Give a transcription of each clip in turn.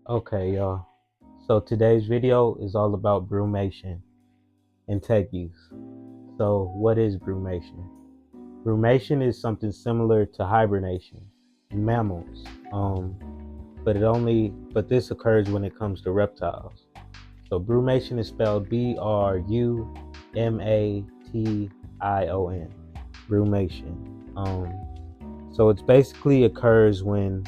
Okay, y'all. So today's video is all about brumation and tegus. So what is brumation? Brumation is something similar to hibernation in mammals, but this occurs when it comes to reptiles. So brumation is spelled Brumation. Brumation. So it's basically occurs when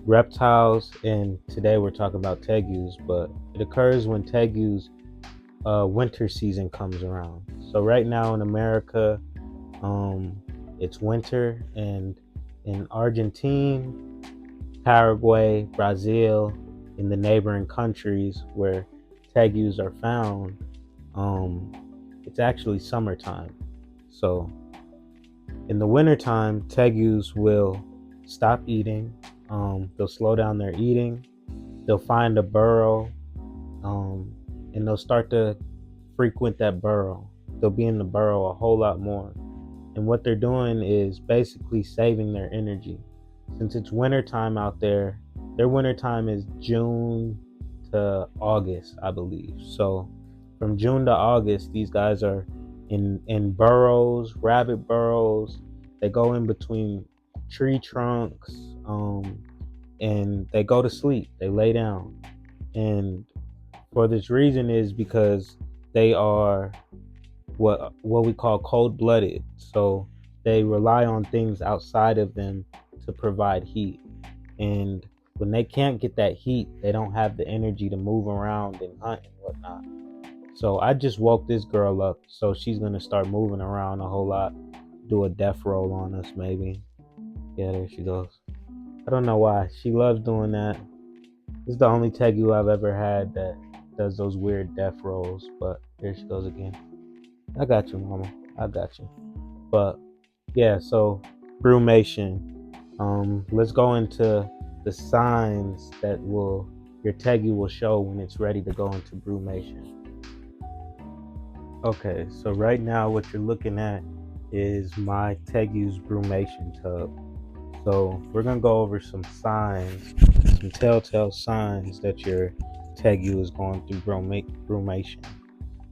reptiles, and today we're talking about tegus, but it occurs when tegus winter season comes around. So right now in America, um, it's winter, and in Argentina, Paraguay, Brazil, in the neighboring countries where tegus are found, um, it's actually summertime. So in the wintertime, tegus will stop eating. They'll slow down their eating. They'll find a burrow, um, and they'll start to frequent that burrow. They'll be in the burrow a whole lot more. And what they're doing is basically saving their energy. Since it's wintertime out there, their wintertime is June to August, I believe. So from June to August, these guys are in burrows, rabbit burrows. They go in between tree trunks, and they go to sleep. They lay down. And for this reason is because they are what we call cold-blooded. So they rely on things outside of them to provide heat. And when they can't get that heat, they don't have the energy to move around and hunt and whatnot. So I just woke this girl up, so she's gonna start moving around a whole lot, do a death roll on us maybe. Yeah, there she goes. I don't know why she loves doing that. This is the only Tegu I've ever had that does those weird death rolls. But there she goes again. I got you, mama. I got you. But yeah, so brumation. Let's go into the signs that will your Tegu will show when it's ready to go into brumation. Okay, so right now what you're looking at is my Tegu's brumation tub. So we're gonna go over some signs, some telltale signs that your Tegu is going through brumation.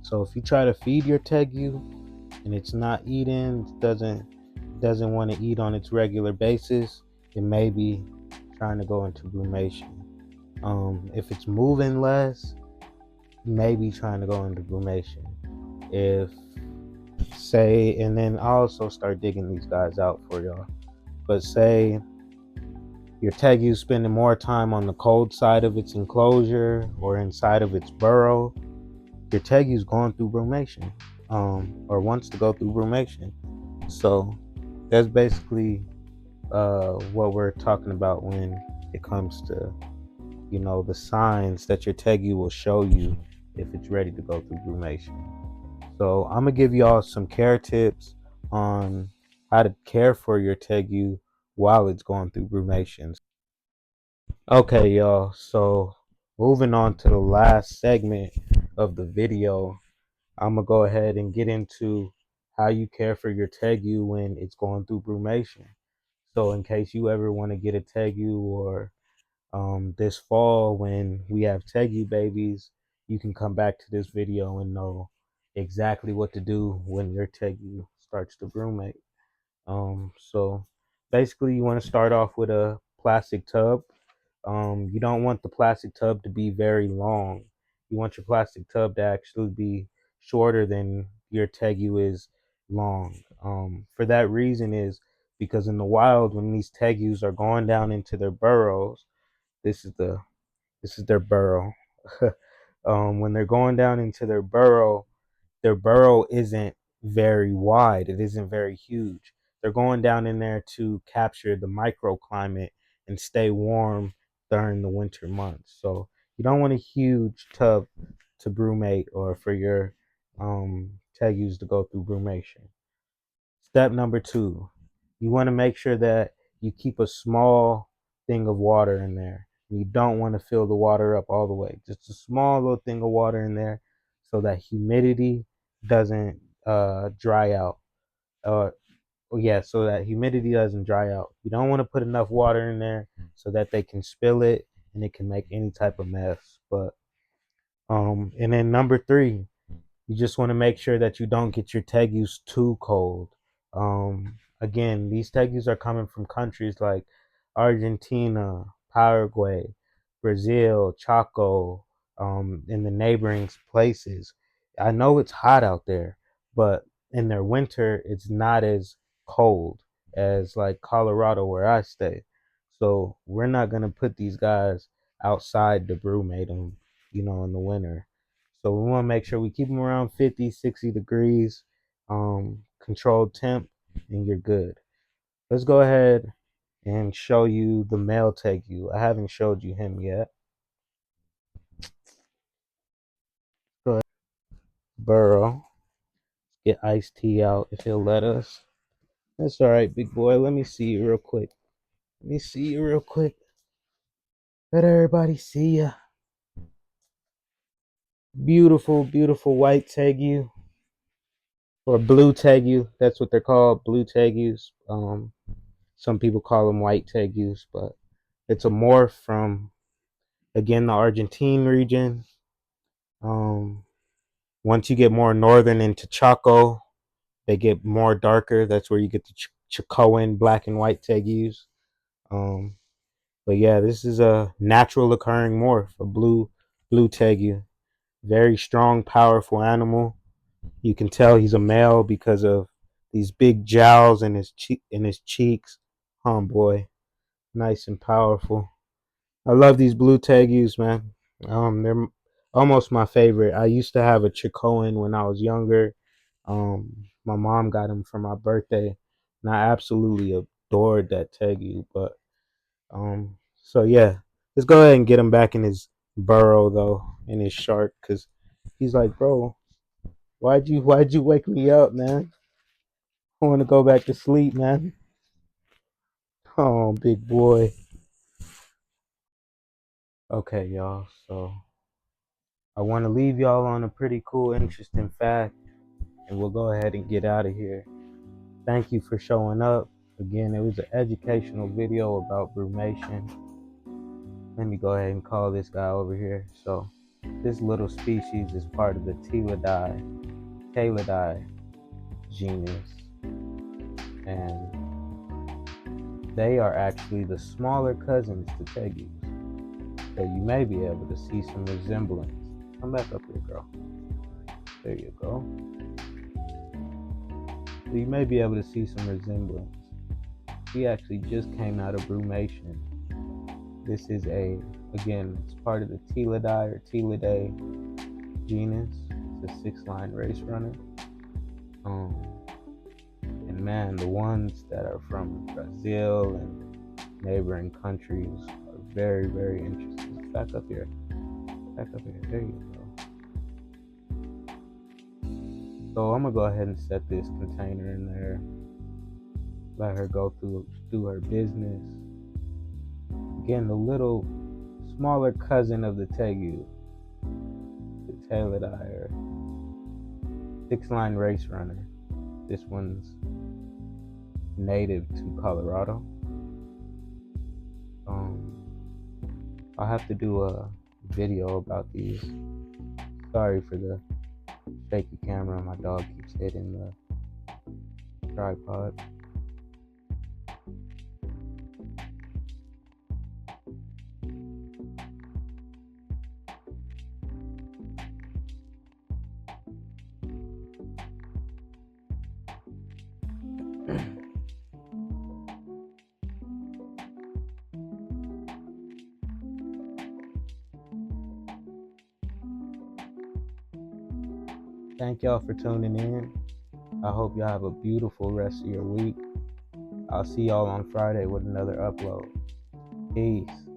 So if you try to feed your Tegu and it's not eating, doesn't want to eat on its regular basis, it may be trying to go into brumation. If it's moving less, maybe trying to go into brumation. If say, and then I'll also start digging these guys out for y'all. But say your Tegu spending more time on the cold side of its enclosure or inside of its burrow, your Tegu's going through brumation, or wants to go through brumation. So that's basically what we're talking about when it comes to, the signs that your Tegu will show you if it's ready to go through brumation. So I'm gonna give y'all some care tips on how to care for your Tegu while it's going through brumation. Okay, y'all. So moving on to the last segment of the video, I'm gonna go ahead and get into how you care for your Tegu when it's going through brumation. So in case you ever want to get a Tegu, or this fall when we have Tegu babies, you can come back to this video and know exactly what to do when your Tegu starts to brumate. So basically, you want to start off with a plastic tub. You don't want the plastic tub to be very long. You want your plastic tub to actually be shorter than your Tegu is long. For that reason is because in the wild, when these Tegus are going down into their burrows, this is the this is their burrow. When they're going down into their burrow isn't very wide. It isn't very huge. They're going down in there to capture the microclimate and stay warm during the winter months. So you don't want a huge tub to brumate, or for your tegus to go through brumation. Step number two, you want to make sure that you keep a small thing of water in there. You don't want to fill the water up all the way. Just a small little thing of water in there so that humidity doesn't dry out. Uh, yeah, so that humidity doesn't dry out. You don't want to put enough water in there so that they can spill it and it can make any type of mess. But and then number 3, you just want to make sure that you don't get your tegus too cold. Again, these tegus are coming from countries like Argentina, Paraguay, Brazil, Chaco, in the neighboring places. I know it's hot out there, but in their winter, it's not as cold as like Colorado where I stay. So we're not gonna put these guys outside to brumate them, in the winter. So we want to make sure we keep them around 50, 60 degrees, controlled temp, and you're good. Let's go ahead and show you the male tegu. I haven't showed you him yet. Go ahead, burrow. Get iced tea out if he'll let us. That's all right, big boy. Let me see you real quick. Let me see you real quick. Let everybody see ya. Beautiful, beautiful white tegu or blue tegu. That's what they're called, blue tegus. Some people call them white tegus, but it's a morph from, again, the Argentine region. Once you get more northern into Chaco, they get more darker. That's where you get the Chacoan black and white tegus. But yeah, this is a natural occurring morph, a blue tegu. Very strong, powerful animal. You can tell he's a male because of these big jowls in his cheeks. Boy, nice and powerful. I love these blue tegus, man. They're almost my favorite. I used to have a Chicoan when I was younger. My mom got him for my birthday, and I absolutely adored that tegu. But so yeah, let's go ahead and get him back in his burrow though, in his shark, cause he's like, bro, why'd you wake me up, man? I want to go back to sleep, man. Oh, big boy. Okay, y'all. So I want to leave y'all on a pretty cool, interesting fact, and we'll go ahead and get out of here. Thank you for showing up. Again, it was an educational video about brumation. Let me go ahead and call this guy over here. So this little species is part of the Telidae genus, and they are actually the smaller cousins to tegus. So you may be able to see some resemblance. Come back up here, girl. There you go. So you may be able to see some resemblance. He actually just came out of brumation. This is it's part of the Telidae or Telidae genus. It's a 6-line race runner. And man, the ones that are from Brazil and neighboring countries are very, very interesting. Back up here. There you go. So I'm gonna go ahead and set this container in there. Let her go through her business. Again, the little smaller cousin of the tegu, the Telidae or 6-line race runner. This one's native to Colorado. I'll have to do a video about these. Sorry for the shaky camera. My dog keeps hitting the tripod. Thank y'all for tuning in. I hope y'all have a beautiful rest of your week. I'll see y'all on Friday with another upload. Peace.